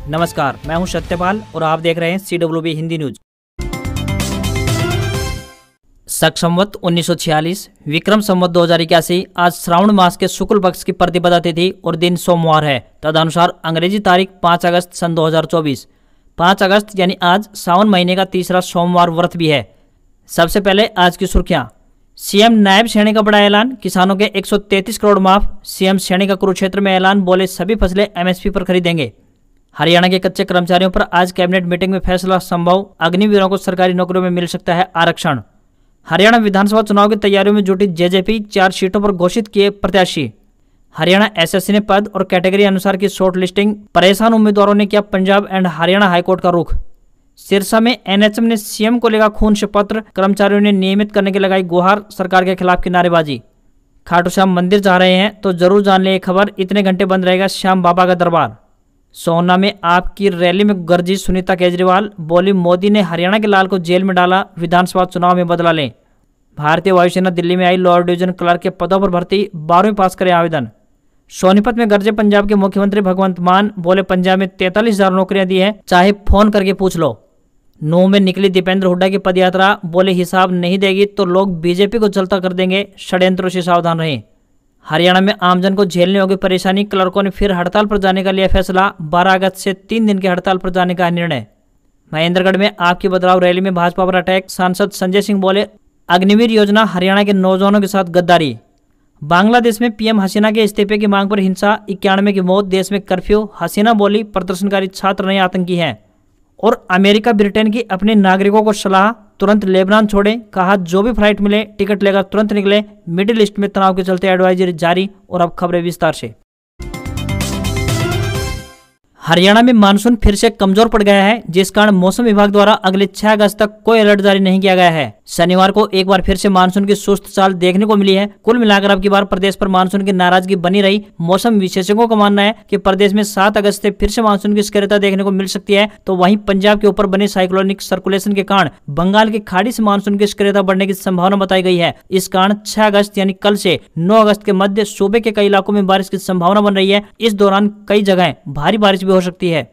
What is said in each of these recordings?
नमस्कार, मैं हूं सत्यपाल और आप देख रहे हैं CWB हिंदी न्यूज। शक संवत 1946 विक्रम संवत 2081 आज श्रावण मास के शुक्ल पक्ष की प्रतिपदा तिथि और दिन सोमवार है। तदनुसार अंग्रेजी तारीख 5 अगस्त सन 2024। 5 अगस्त यानी आज सावन महीने का तीसरा सोमवार व्रत भी है। सबसे पहले आज की सुर्खियां। सीएम नायब सैनी का बड़ा ऐलान, किसानों के 133 करोड़ माफ। सीएम सैनी का कुरुक्षेत्र में ऐलान, बोले सभी फसलें एमएसपी पर खरीदेंगे। हरियाणा के कच्चे कर्मचारियों पर आज कैबिनेट मीटिंग में फैसला संभव, अग्निवीरों को सरकारी नौकरियों में मिल सकता है आरक्षण। हरियाणा विधानसभा चुनाव की तैयारियों में जुटी जेजेपी, 4 सीटों पर घोषित किए प्रत्याशी। हरियाणा एसएससी ने पद और कैटेगरी अनुसार की शॉर्ट लिस्टिंग, परेशान उम्मीदवारों ने किया पंजाब एंड हरियाणा हाईकोर्ट का रुख। सिरसा में एनएचएम ने सीएम को लेगा खून से पत्र, कर्मचारियों ने नियमित करने की लगाई गुहार, सरकार के खिलाफ की नारेबाजी। खाटू श्याम मंदिर जा रहे हैं तो जरूर जान ले खबर, इतने घंटे बंद रहेगा श्याम बाबा का दरबार। सोहना में आपकी रैली में गरजी सुनीता केजरीवाल, बोली मोदी ने हरियाणा के लाल को जेल में डाला, विधानसभा चुनाव में बदला लें। भारतीय वायुसेना दिल्ली में आई लोअर डिवीजन क्लर्क के पदों पर भर्ती, 12वीं पास करें आवेदन। सोनीपत में गरजे पंजाब के मुख्यमंत्री भगवंत मान, बोले पंजाब में 43,000 नौकरियां दी हैं, चाहे फोन करके पूछ लो। नूंह में निकली दीपेंद्र हुड्डा की पदयात्रा, बोले हिसाब नहीं देगी तो लोग बीजेपी को जलता कर देंगे, षड्यंत्रों से सावधान रहें। हरियाणा में आमजन को झेलने होगी परेशानी, क्लर्कों ने फिर हड़ताल पर जाने का लिया फैसला, 12 अगस्त से 3 दिन की हड़ताल पर जाने का निर्णय। महेंद्रगढ़ में आपकी बदलाव रैली में भाजपा पर अटैक, सांसद संजय सिंह बोले अग्निवीर योजना हरियाणा के नौजवानों के साथ गद्दारी। बांग्लादेश में पीएम हसीना के इस्तीफे की मांग पर हिंसा, 91 की मौत, देश में कर्फ्यू, हसीना बोली प्रदर्शनकारी छात्र नए आतंकी हैं। और अमेरिका ब्रिटेन की अपने नागरिकों को सलाह, तुरंत लेबनान छोड़ें, कहा जो भी फ्लाइट मिले टिकट लेकर तुरंत निकले। मिडिल ईस्ट में तनाव के चलते एडवाइजरी जारी। और अब खबरें विस्तार से। हरियाणा में मानसून फिर से कमजोर पड़ गया है, जिस कारण मौसम विभाग द्वारा अगले 6 अगस्त तक कोई अलर्ट जारी नहीं किया गया है। शनिवार को एक बार फिर से मानसून की सुस्त चाल देखने को मिली है। कुल मिलाकर अब की बार प्रदेश पर मानसून की नाराजगी बनी रही। मौसम विशेषज्ञों का मानना है कि प्रदेश में 7 अगस्त से फिर से मानसून की सक्रियता देखने को मिल सकती है। तो वहीं पंजाब के ऊपर बने साइक्लोनिक सर्कुलेशन के कारण बंगाल की खाड़ी से मानसून की सक्रियता बढ़ने की संभावना बताई गई है। इस कारण 6 अगस्त यानी कल से 9 अगस्त के मध्य सूबे के कई इलाकों में बारिश की संभावना बन रही है। इस दौरान कई जगह भारी बारिश भी हो सकती है।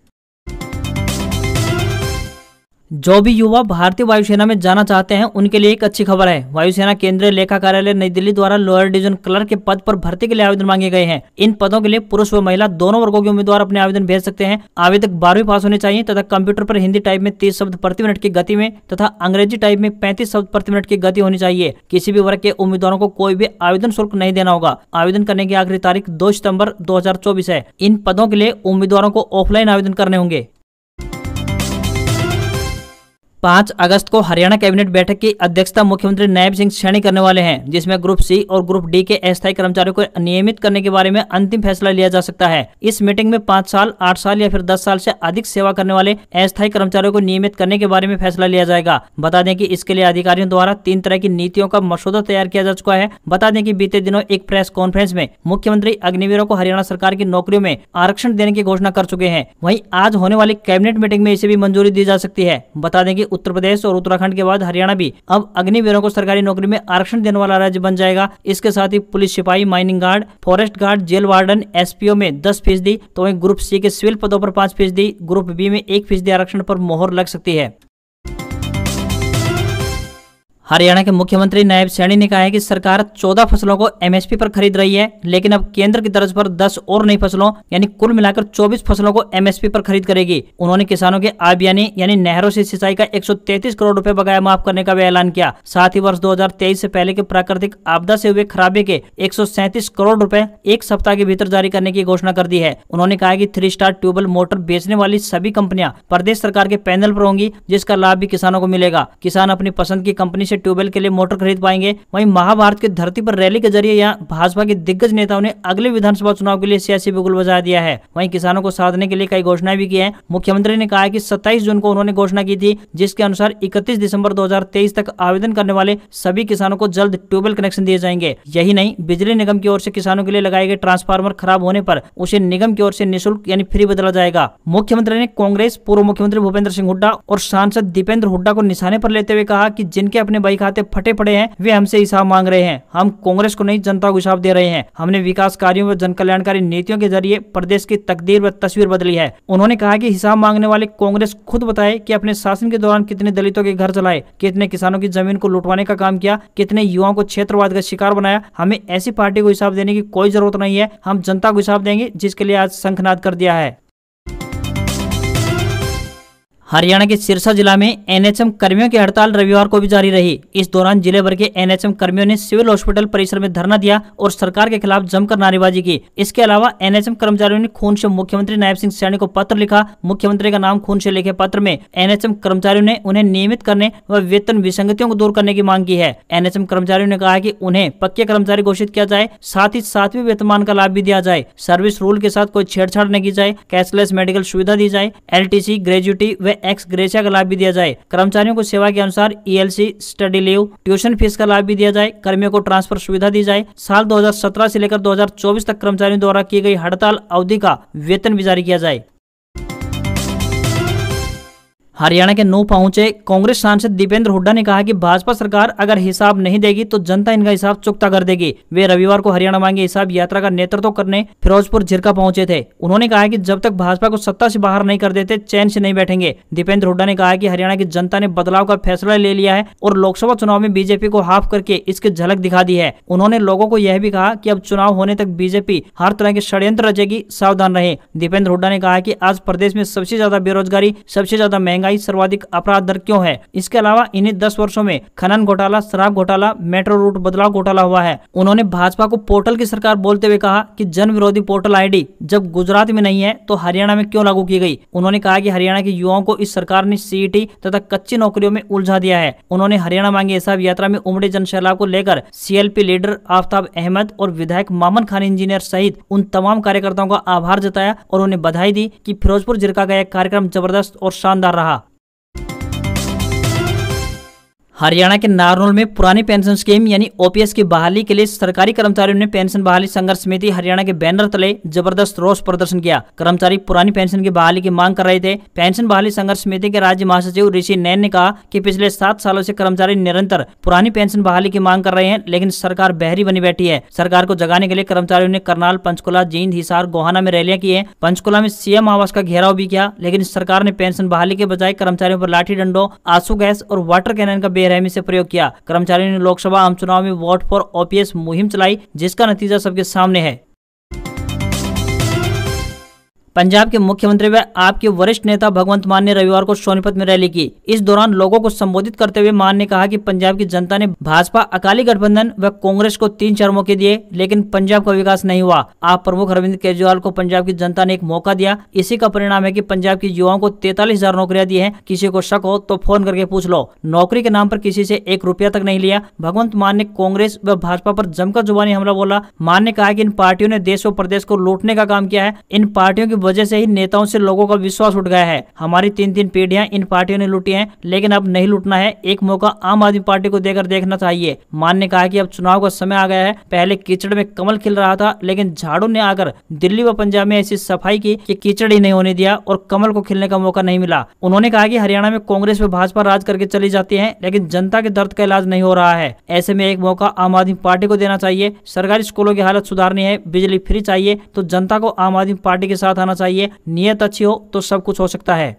जो भी युवा भारतीय वायुसेना में जाना चाहते हैं उनके लिए एक अच्छी खबर है। वायुसेना केंद्रीय लेखा कार्यालय नई दिल्ली द्वारा लोअर डिवीजन क्लर्क के पद पर भर्ती के लिए आवेदन मांगे गए हैं। इन पदों के लिए पुरुष व महिला दोनों वर्गों के उम्मीदवार अपने आवेदन भेज सकते हैं। आवेदक 12वीं पास होने चाहिए तथा कंप्यूटर पर हिंदी टाइप में 30 शब्द प्रति मिनट की गति में तथा अंग्रेजी टाइप में 35 शब्द प्रति मिनट की गति होनी चाहिए। किसी भी वर्ग के उम्मीदवारों को कोई भी आवेदन शुल्क नहीं देना होगा। आवेदन करने की आखिरी तारीख 2 सितंबर 2024 है। इन पदों के लिए उम्मीदवारों को ऑफलाइन आवेदन करने होंगे। 5 अगस्त को हरियाणा कैबिनेट बैठक की अध्यक्षता मुख्यमंत्री नायब सिंह सैनी करने वाले हैं, जिसमें ग्रुप सी और ग्रुप डी के अस्थायी कर्मचारियों को नियमित करने के बारे में अंतिम फैसला लिया जा सकता है। इस मीटिंग में 5 साल, 8 साल या फिर 10 साल से अधिक सेवा करने वाले अस्थायी कर्मचारियों को नियमित करने के बारे में फैसला लिया जाएगा। बता दें कि इसके लिए अधिकारियों द्वारा 3 तरह की नीतियों का मसौदा तैयार किया जा चुका है। बता दें कि बीते दिनों एक प्रेस कॉन्फ्रेंस में मुख्यमंत्री अग्निवीरों को हरियाणा सरकार की नौकरियों में आरक्षण देने की घोषणा कर चुके हैं। वहीं आज होने वाली कैबिनेट मीटिंग में इसे भी मंजूरी दी जा सकती है। बता दें कि उत्तर प्रदेश और उत्तराखंड के बाद हरियाणा भी अब अग्निवीरों को सरकारी नौकरी में आरक्षण देने वाला राज्य बन जाएगा। इसके साथ ही पुलिस सिपाही, mining guard, forest guard, jail warden, SPO में 10%, तो वहीं ग्रुप सी के सिविल पदों पर 5%, ग्रुप बी में 1% आरक्षण पर मोहर लग सकती है। हरियाणा के मुख्यमंत्री नायब सैनी ने कहा है कि सरकार 14 फसलों को एमएसपी पर खरीद रही है, लेकिन अब केंद्र की तर्ज पर 10 और नई फसलों यानी कुल मिलाकर 24 फसलों को एमएसपी पर खरीद करेगी। उन्होंने किसानों के आबियानी यानी नहरों से सिंचाई का 133 करोड़ रुपए बकाया माफ करने का भी ऐलान किया। साथ ही वर्ष 2023 से पहले के प्राकृतिक आपदा से हुए खराबे के 137 करोड़ रुपए 1 सप्ताह के भीतर जारी करने की घोषणा कर दी है। उन्होंने कहा कि 3 स्टार ट्यूबवेल मोटर बेचने वाली सभी कंपनियां प्रदेश सरकार के पैनल पर होंगी, जिसका लाभ भी किसानों को मिलेगा। किसान अपनी पसंद की कंपनी से ट्यूबवेल के लिए मोटर खरीद पाएंगे। वहीं महाभारत की धरती पर रैली के जरिए यहां भाजपा के दिग्गज नेताओं ने अगले विधानसभा चुनाव के लिए सियासी बिगुल बजा दिया है। वहीं किसानों को साधने के लिए कई घोषणाएं भी की हैं। मुख्यमंत्री ने कहा कि 27 जून को उन्होंने घोषणा की थी, जिसके अनुसार 31 दिसंबर 2023 तक आवेदन करने वाले सभी किसानों को जल्द ट्यूबवेल कनेक्शन दिए जाएंगे। यही नहीं, बिजली निगम की ओर से किसानों के लिए लगाए गए ट्रांसफार्मर खराब होने पर उसे निगम की ओर से निःशुल्क यानी फ्री बदला जाएगा। मुख्यमंत्री ने कांग्रेस, पूर्व मुख्यमंत्री भूपेंद्र सिंह हुड्डा और सांसद दीपेंद्र हुड्डा को निशाने पर लेते हुए कहा कि जिनके अपने बही खाते फटे पड़े हैं वे हमसे हिसाब मांग रहे हैं। हम कांग्रेस को नहीं जनता को हिसाब दे रहे हैं। हमने विकास कार्यों व जन कल्याणकारी नीतियों के जरिए प्रदेश की तकदीर व तस्वीर बदली है। उन्होंने कहा कि हिसाब मांगने वाले कांग्रेस खुद बताए कि अपने शासन के दौरान कितने दलितों के घर चलाए, कितने किसानों की जमीन को लुटवाने का काम किया, कितने युवाओं को क्षेत्रवाद का शिकार बनाया। हमें ऐसी पार्टी को हिसाब देने की कोई जरूरत नहीं है। हम जनता को हिसाब देंगे जिसके लिए आज शंखनाद कर दिया है। हरियाणा के सिरसा जिला में एनएचएम कर्मियों की हड़ताल रविवार को भी जारी रही। इस दौरान जिले भर के एनएचएम कर्मियों ने सिविल हॉस्पिटल परिसर में धरना दिया और सरकार के खिलाफ जमकर नारेबाजी की। इसके अलावा एनएचएम कर्मचारियों ने खून से मुख्यमंत्री नायब सिंह सैनी को पत्र लिखा। मुख्यमंत्री का नाम खून से लिखे पत्र में एनएचएम कर्मचारियों ने उन्हें नियमित करने व वेतन विसंगतियों को दूर करने की मांग की है। एनएचएम कर्मचारियों ने कहा कि उन्हें पक्के कर्मचारी घोषित किया जाए, साथ ही 7वें वेतनमान का लाभ भी दिया जाए। सर्विस रूल के साथ कोई छेड़छाड़ नहीं की जाए, कैशलेस मेडिकल सुविधा दी जाए, एलटीसी, ग्रेजुटी व एक्स ग्रेशिया का लाभ भी दिया जाए। कर्मचारियों को सेवा के अनुसार ELC, study leave, tuition fees का लाभ भी दिया जाए। कर्मियों को ट्रांसफर सुविधा दी जाए। साल 2017 से लेकर 2024 तक कर्मचारियों द्वारा की गई हड़ताल अवधि का वेतन भी जारी किया जाए। हरियाणा के नूह पहुंचे कांग्रेस सांसद दीपेंद्र हुड्डा ने कहा कि भाजपा सरकार अगर हिसाब नहीं देगी तो जनता इनका हिसाब चुकता कर देगी। वे रविवार को हरियाणा मांगे हिसाब यात्रा का नेतृत्व करने फिरोजपुर झिरका पहुंचे थे। उन्होंने कहा कि जब तक भाजपा को सत्ता से बाहर नहीं कर देते चैन से नहीं बैठेंगे। दीपेंद्र हुड्डा ने कहा कि हरियाणा की जनता ने बदलाव का फैसला ले लिया है और लोकसभा चुनाव में बीजेपी को हाफ करके इसकी झलक दिखा दी है। उन्होंने लोगों को यह भी कहा कि अब चुनाव होने तक बीजेपी हर तरह के षड्यंत्र रचेगी, सावधान रहे। दीपेंद्र हुड्डा ने कहा कि आज प्रदेश में सबसे ज्यादा बेरोजगारी, सबसे ज्यादा महंगाई, सर्वाधिक अपराध दर क्यों है। इसके अलावा इन्हीं 10 वर्षों में खनन घोटाला, शराब घोटाला, मेट्रो रूट बदलाव घोटाला हुआ है। उन्होंने भाजपा को पोर्टल की सरकार बोलते हुए कहा कि जन विरोधी पोर्टल आईडी जब गुजरात में नहीं है तो हरियाणा में क्यों लागू की गई। उन्होंने कहा कि हरियाणा के युवाओं को इस सरकार ने सीईटी तथा कच्ची नौकरियों में उलझा दिया है। उन्होंने हरियाणा मांगे हिसाब यात्रा में उमड़े जन सैलाब को लेकर सीएलपी लीडर आफ्ताब अहमद और विधायक मामन खान इंजीनियर सहित उन तमाम कार्यकर्ताओं का आभार जताया और उन्हें बधाई दी कि फिरोजपुर झिरका का यह कार्यक्रम जबरदस्त और शानदार रहा। हरियाणा के नारनौल में पुरानी पेंशन स्कीम यानी ओपीएस की बहाली के लिए सरकारी कर्मचारियों ने पेंशन बहाली संघर्ष समिति हरियाणा के बैनर तले जबरदस्त रोष प्रदर्शन किया। कर्मचारी पुरानी पेंशन की बहाली की मांग कर रहे थे। पेंशन बहाली संघर्ष समिति के राज्य महासचिव ऋषि नैन ने कहा कि पिछले 7 सालों से कर्मचारी निरंतर पुरानी पेंशन बहाली की मांग कर रहे हैं, लेकिन सरकार बहरी बनी बैठी है। सरकार को जगाने के लिए कर्मचारियों ने करनाल, पंचकुला, जींद, हिसार, गोहाना में रैलियां की है। पंचकुला में सीएम आवास का घेराव भी किया, लेकिन सरकार ने पेंशन बहाली के बजाय कर्मचारियों पर लाठी डंडों, आंसू गैस और वाटर कैनन का बेरहमी से प्रयोग किया। कर्मचारियों ने लोकसभा आम चुनाव में वोट फॉर ओपीएस मुहिम चलाई, जिसका नतीजा सबके सामने है। पंजाब के मुख्यमंत्री व आपके वरिष्ठ नेता भगवंत मान ने रविवार को सोनीपत में रैली की। इस दौरान लोगों को संबोधित करते हुए मान ने कहा कि पंजाब की जनता ने भाजपा, अकाली गठबंधन व कांग्रेस को 3-4 मौके दिए, लेकिन पंजाब का विकास नहीं हुआ। आप प्रमुख अरविंद केजरीवाल को पंजाब की जनता ने एक मौका दिया। इसी का परिणाम है कि पंजाब के युवाओं को 43,000 नौकरियां दी हैं। किसी को शक हो तो फोन करके पूछ लो। नौकरी के नाम पर किसी से 1 रुपया तक नहीं लिया। भगवंत मान ने कांग्रेस व भाजपा पर जमकर जुबानी हमला बोला। मान ने कहा कि इन पार्टियों ने देश व प्रदेश को लूटने का काम किया है। इन पार्टियों की वजह से ही नेताओं से लोगों का विश्वास उठ गया है। हमारी 3-3 पीढ़ियां इन पार्टियों ने लूटी हैं, लेकिन अब नहीं लूटना है। एक मौका आम आदमी पार्टी को देकर देखना चाहिए। मान ने कहा कि अब चुनाव का समय आ गया है। पहले कीचड़ में कमल खिल रहा था, लेकिन झाड़ू ने आकर दिल्ली व पंजाब में ऐसी सफाई की कि कीचड़ ही नहीं होने दिया और कमल को खिलने का मौका नहीं मिला। उन्होंने कहा कि हरियाणा में कांग्रेस व भाजपा राज करके चली जाती है, लेकिन जनता के दर्द का इलाज नहीं हो रहा है। ऐसे में एक मौका आम आदमी पार्टी को देना चाहिए। सरकारी स्कूलों की हालत सुधारनी है, बिजली फ्री चाहिए तो जनता को आम आदमी पार्टी के साथ आना चाहिए। नियत अच्छी हो तो सब कुछ हो सकता है।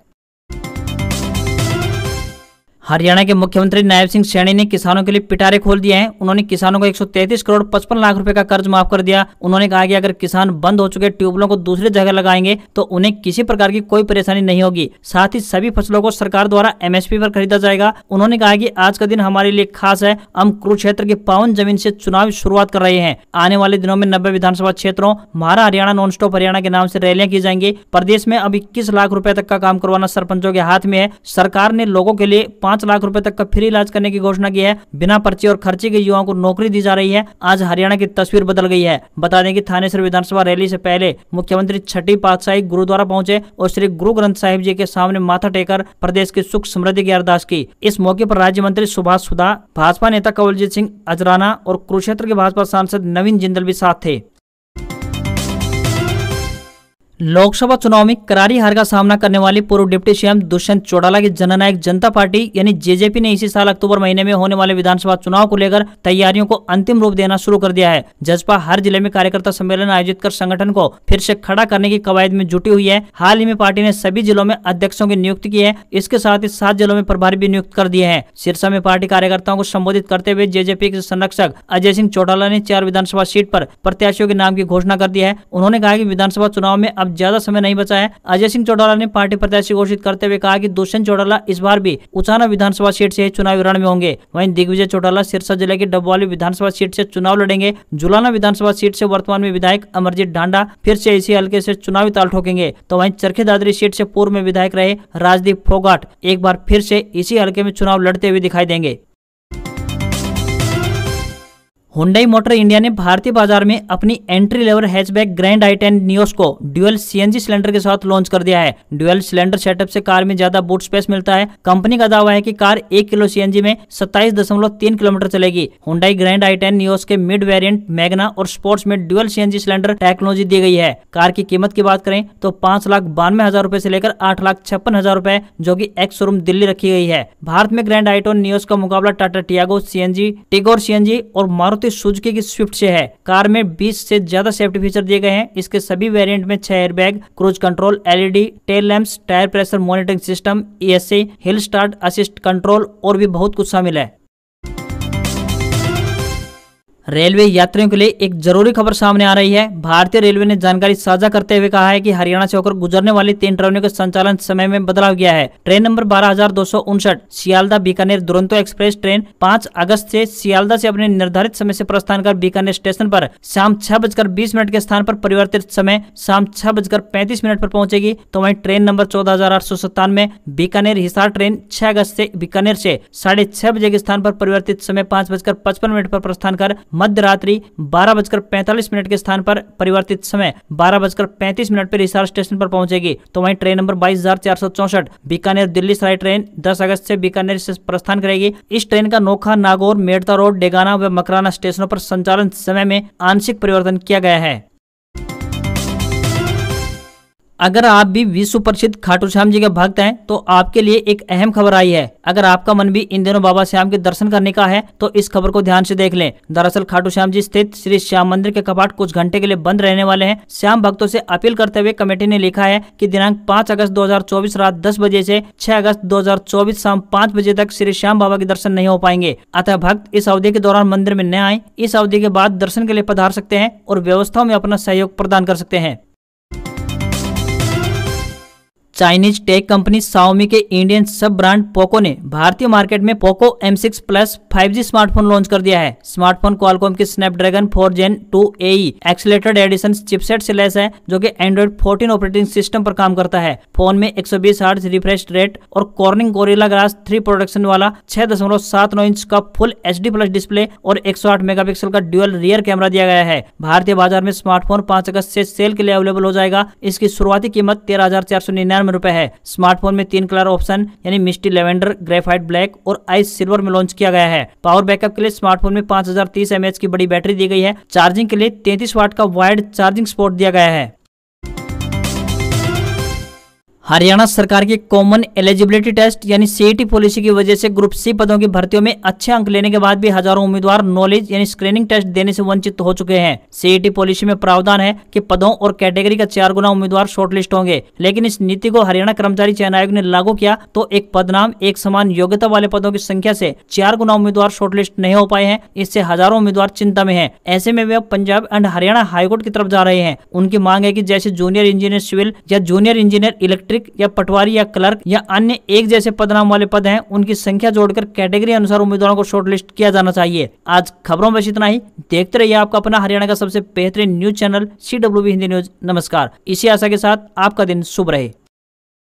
हरियाणा के मुख्यमंत्री नायब सिंह सैनी ने किसानों के लिए पिटारे खोल दिए हैं। उन्होंने किसानों को 133 करोड़ 55 लाख रुपए का कर्ज माफ कर दिया। उन्होंने कहा कि अगर किसान बंद हो चुके ट्यूबवेलों को दूसरी जगह लगाएंगे तो उन्हें किसी प्रकार की कोई परेशानी नहीं होगी। साथ ही सभी फसलों को सरकार द्वारा एमएसपी पर खरीदा जाएगा। उन्होंने कहा कि आज का दिन हमारे लिए खास है। हम कुरुक्षेत्र की पावन जमीन से चुनावी शुरुआत कर रहे हैं। आने वाले दिनों में 90 विधानसभा क्षेत्रों हमारा हरियाणा नॉन स्टॉप हरियाणा के नाम से रैलियां की जाएंगी। प्रदेश में अब 21 लाख रुपए तक का काम करवाना सरपंचों के हाथ में है। सरकार ने लोगों के लिए 5 लाख रुपए तक का फ्री इलाज करने की घोषणा की है। बिना पर्ची और खर्चे के युवाओं को नौकरी दी जा रही है। आज हरियाणा की तस्वीर बदल गई है। बता दें कि थानेसर विधानसभा रैली से पहले मुख्यमंत्री छठी पातशाही गुरुद्वारा पहुंचे और श्री गुरु ग्रंथ साहिब जी के सामने माथा टेकर प्रदेश की सुख समृद्धि की अरदास की। इस मौके पर राज्य मंत्री सुभाष सुधा, भाजपा नेता कंवलजीत सिंह अजराना और कुरुक्षेत्र के भाजपा सांसद नवीन जिंदल भी साथ थे। लोकसभा चुनाव में करारी हार का सामना करने वाली पूर्व डिप्टी सीएम दुष्यंत चौटाला की जननायक जनता पार्टी यानी जेजेपी ने इसी साल अक्टूबर महीने में होने वाले विधानसभा चुनाव को लेकर तैयारियों को अंतिम रूप देना शुरू कर दिया है। जसपा हर जिले में कार्यकर्ता सम्मेलन आयोजित कर संगठन को फिर से खड़ा करने की कवायद में जुटी हुई है। हाल ही में पार्टी ने सभी जिलों में अध्यक्षों की नियुक्ति की है। इसके साथ ही 7 जिलों में प्रभारी भी नियुक्त कर दिए हैं। सिरसा में पार्टी कार्यकर्ताओं को संबोधित करते हुए जेजेपी के संरक्षक अजय सिंह चौटाला ने 4 विधानसभा सीट पर प्रत्याशियों के नाम की घोषणा कर दी है। उन्होंने कहा कि विधानसभा चुनाव में अब ज्यादा समय नहीं बचा है। अजय सिंह चौटाला ने पार्टी प्रत्याशी घोषित करते हुए कहा कि दुष्यंत चौटाला इस बार भी उचाना विधानसभा सीट से चुनावी रण में होंगे। वहीं दिग्विजय चौटाला सिरसा जिले की डबवाली विधानसभा सीट से चुनाव लड़ेंगे। जुलाना विधानसभा सीट से वर्तमान में विधायक अमरजीत ढांडा फिर से इसी हल्के से चुनावी ताल ठोकेंगे। तो वहीं चरखी दादरी सीट से पूर्व में विधायक रहे राजदीप फोगाट एक बार फिर से इसी हल्के में चुनाव लड़ते हुए दिखाई देंगे। हुंडई मोटर इंडिया ने भारतीय बाजार में अपनी entry level hatchback grand i10 Nios को ड्यूअल सीएनजी सिलेंडर के साथ लॉन्च कर दिया है। ड्यूअल सिलेंडर सेटअप से कार में ज्यादा बूट स्पेस मिलता है। कंपनी का दावा है कि कार 1 किलो सीएनजी में 27.3 किलोमीटर चलेगी। हुंडई ग्रैंड i10 नियोस के मिड वेरिएंट मैग्ना और स्पोर्ट्स में ड्यूअल सीएनजी सिलेंडर टेक्नोलॉजी दी गई है। कार की कीमत की बात करें तो 5,92,000 रुपए से लेकर 8,56,000 रुपए, जो की एक्स शोरूम दिल्ली रखी गई है। भारत में ग्रैंड i10 नियोस का मुकाबला Tata Tiago CNG, Tigor CNG और मारुति सुजुकी की स्विफ्ट से है। कार में 20 से ज्यादा सेफ्टी फीचर दिए गए हैं। इसके सभी वेरिएंट में 6 airbag, cruise control, LED tail lamps, tyre pressure monitoring system, ESC, hill start assist control और भी बहुत कुछ शामिल है। रेलवे यात्रियों के लिए एक जरूरी खबर सामने आ रही है। भारतीय रेलवे ने जानकारी साझा करते हुए कहा है कि हरियाणा से होकर गुजरने वाली 3 ट्रेनों के संचालन समय में बदलाव किया है। Train number 12,259 Sealdah Bikaner Duronto express train 5 अगस्त से सियालदा से अपने निर्धारित समय से प्रस्थान कर बीकानेर स्टेशन पर शाम 6:20 के स्थान पर परिवर्तित समय शाम 6:35 पर पहुंचेगी। तो वहीं train number 14,897 Bikaner Hisar train 6 अगस्त से बीकानेर से 6:30 बजे के स्थान पर परिवर्तित समय 5:55 पर प्रस्थान कर मध्य रात्रि 12:45 के स्थान पर परिवर्तित समय 12:35 पर हिसार स्टेशन पर पहुंचेगी। तो वहीं train number 22,464 Bikaner Delhi Sarai train 10 अगस्त से बीकानेर से प्रस्थान करेगी। इस ट्रेन का नोखा, नागौर, मेड़ता रोड, डेगाना व मकराना स्टेशनों पर संचालन समय में आंशिक परिवर्तन किया गया है। अगर आप भी विश्व प्रसिद्ध खाटू श्याम जी के भक्त हैं तो आपके लिए एक अहम खबर आई है। अगर आपका मन भी इन दिनों बाबा श्याम के दर्शन करने का है तो इस खबर को ध्यान से देख लें। दरअसल खाटू श्याम जी स्थित श्री श्याम मंदिर के कपाट कुछ घंटे के लिए बंद रहने वाले हैं। श्याम भक्तों से अपील करते हुए कमेटी ने लिखा है कि दिनांक 5 अगस्त 2024 रात 10 बजे से 6 अगस्त 2024 शाम 5 बजे तक श्री श्याम बाबा के दर्शन नहीं हो पाएंगे। अतः भक्त इस अवधि के दौरान मंदिर में न आए। इस अवधि के बाद दर्शन के लिए पधार सकते हैं और व्यवस्थाओं में अपना सहयोग प्रदान कर सकते हैं। चाइनीज टेक कंपनी Xiaomi के इंडियन सब ब्रांड पोको ने भारतीय मार्केट में Poco M6 plus 5G smartphone launch कर दिया है। स्मार्टफोन क्वालकॉम की Snapdragon 4 Gen 2 AE accelerated edition chipset से लैस है, जो कि एंड्रॉइड 14 ऑपरेटिंग सिस्टम पर काम करता है। फोन में 120 हर्ट्ज रिफ्रेश रेट और कॉर्निंग गोरिल्ला ग्लास 3 प्रोडक्शन वाला 6.79 इंच का फुल HD प्लस डिस्प्ले और 108 मेगापिक्सल का ड्यूअल रियर कैमरा दिया गया है। भारतीय बाजार में स्मार्टफोन 5 अगस्त से सेल के लिए अवेलेबल हो जाएगा। इसकी शुरुआती कीमत 13,499 रुपए है। स्मार्टफोन में 3 कलर ऑप्शन यानी मिस्टी लेवेंडर, ग्रेफाइट ब्लैक और आइस सिल्वर में लॉन्च किया गया है। पावर बैकअप के लिए स्मार्टफोन में 5030 mAh की बड़ी बैटरी दी गई है। चार्जिंग के लिए 33 वाट का वायर्ड चार्जिंग सपोर्ट दिया गया है। हरियाणा सरकार की कॉमन एलिजिबिलिटी टेस्ट यानी CET पॉलिसी की वजह से ग्रुप C पदों की भर्तियों में अच्छे अंक लेने के बाद भी हजारों उम्मीदवार नॉलेज यानी स्क्रीनिंग टेस्ट देने से वंचित हो चुके हैं। CET पॉलिसी में प्रावधान है कि पदों और कैटेगरी का 4 गुना उम्मीदवार शॉर्टलिस्ट होंगे, लेकिन इस नीति को हरियाणा कर्मचारी चयन आयोग ने लागू किया तो एक पदनाम एक समान योग्यता वाले पदों की संख्या से 4 गुना उम्मीदवार शॉर्टलिस्ट नहीं हो पाए हैं। इससे हजारों उम्मीदवार चिंता में हैं। ऐसे में वे अब पंजाब एंड हरियाणा हाईकोर्ट की तरफ जा रहे हैं। उनकी मांग है कि जैसे जूनियर इंजीनियर सिविल या जूनियर इंजीनियर इलेक्ट्रिक या पटवारी या क्लर्क या अन्य एक जैसे पदनाम वाले पद हैं, उनकी संख्या जोड़कर कैटेगरी अनुसार उम्मीदवारों को शॉर्टलिस्ट किया जाना चाहिए। आज खबरों में बस इतना ही। देखते रहिए आपका अपना हरियाणा का सबसे बेहतरीन news channel CWB Hindi news. नमस्कार। इसी आशा के साथ आपका दिन शुभ रहे।